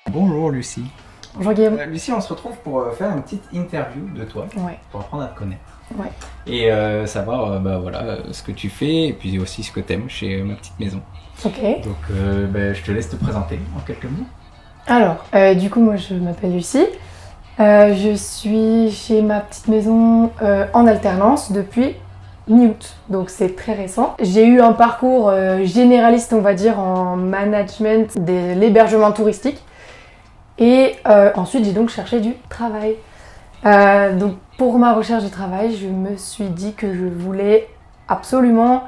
Bonjour Lucie. Bonjour Guillaume. Lucie, on se retrouve pour faire une petite interview de toi, Ouais. pour apprendre à te connaître. Ouais. Et savoir ce que tu fais et puis aussi ce que tu aimes chez Ma Petite Maison. Ok. Donc je te laisse te présenter en quelques mots. Alors, du coup, moi je m'appelle Lucie. Je suis chez Ma Petite Maison en alternance depuis mi-août, donc c'est très récent. J'ai eu un parcours généraliste, on va dire, en management de l'hébergement touristique. Et ensuite, j'ai donc cherché du travail. Donc pour ma recherche de travail, je me suis dit que je voulais absolument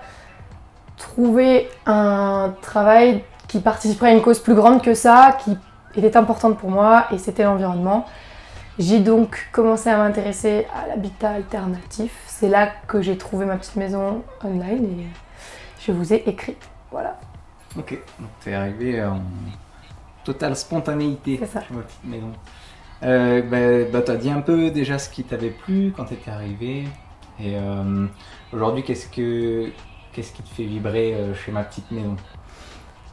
trouver un travail qui participerait à une cause plus grande que ça, qui était importante pour moi, et c'était l'environnement. J'ai donc commencé à m'intéresser à l'habitat alternatif. C'est là que j'ai trouvé Ma Petite Maison online et je vous ai écrit. Voilà. Ok, donc tu es arrivé en totale spontanéité C'est ça. chez Ma Petite Maison. Tu as dit un peu déjà ce qui t'avait plu quand tu étais arrivé. Et aujourd'hui, qu'est-ce qui te fait vibrer chez Ma Petite Maison?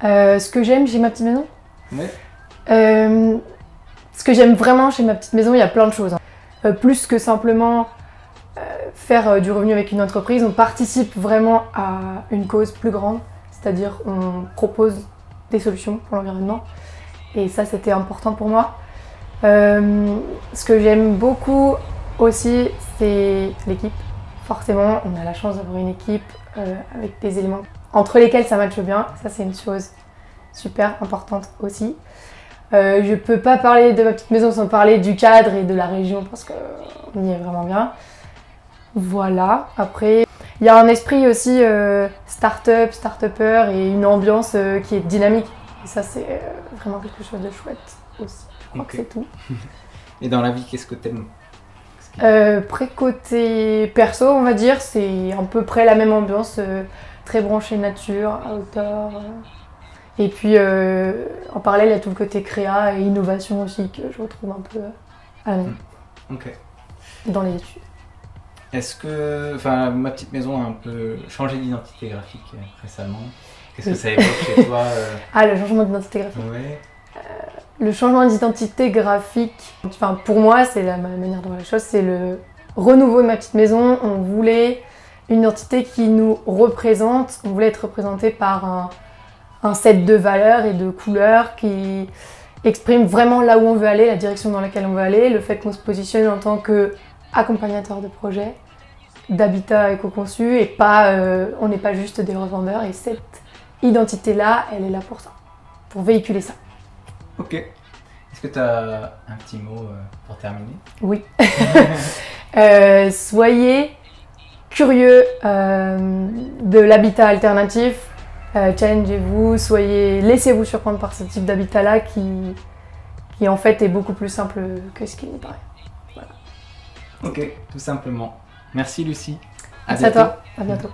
Ce que j'aime chez Ma Petite Maison, Ouais. ce que j'aime vraiment chez Ma Petite Maison, il y a plein de choses. Plus que simplement faire du revenu avec une entreprise, on participe vraiment à une cause plus grande, c'est-à-dire on propose des solutions pour l'environnement. Et ça, c'était important pour moi. Ce que j'aime beaucoup aussi, c'est l'équipe. Forcément, on a la chance d'avoir une équipe avec des éléments entre lesquels ça matche bien. Ça, c'est une chose super importante aussi. Je peux pas parler de Ma Petite Maison sans parler du cadre et de la région parce qu'on y est vraiment bien. Voilà. Après, il y a un esprit aussi start-up, start-upper et une ambiance qui est dynamique. Et ça, c'est vraiment quelque chose de chouette aussi. Je crois que c'est tout. Et dans la vie, qu'est-ce que t'aimes? Après, côté perso, on va dire, c'est à peu près la même ambiance, très branchée nature, outdoor. Et puis, en parallèle, il y a tout le côté créa et innovation aussi que je retrouve un peu à la maison. Ok. Dans les études. Est-ce que Ma Petite Maison a un peu changé d'identité graphique récemment? Qu'est-ce que ça évoque chez toi Ah, le changement d'identité graphique. Ouais. Le changement d'identité graphique, pour moi, c'est ma manière de voir les choses, c'est le renouveau de Ma Petite Maison. On voulait une identité qui nous représente, on voulait être représenté par un set de valeurs et de couleurs qui exprime vraiment là où on veut aller, la direction dans laquelle on veut aller, le fait qu'on se positionne en tant qu'accompagnateur de projet, d'habitat éco-conçu et pas, on n'est pas juste des revendeurs. Et cette identité-là, elle est là pour ça, pour véhiculer ça. Ok. Est-ce que tu as un petit mot pour terminer? Oui. Soyez curieux de l'habitat alternatif. Challengez-vous, laissez-vous surprendre par ce type d'habitat-là qui en fait est beaucoup plus simple que ce qu'il n'y paraît. Voilà. Ok, tout simplement. Merci Lucie. Merci à toi, à bientôt.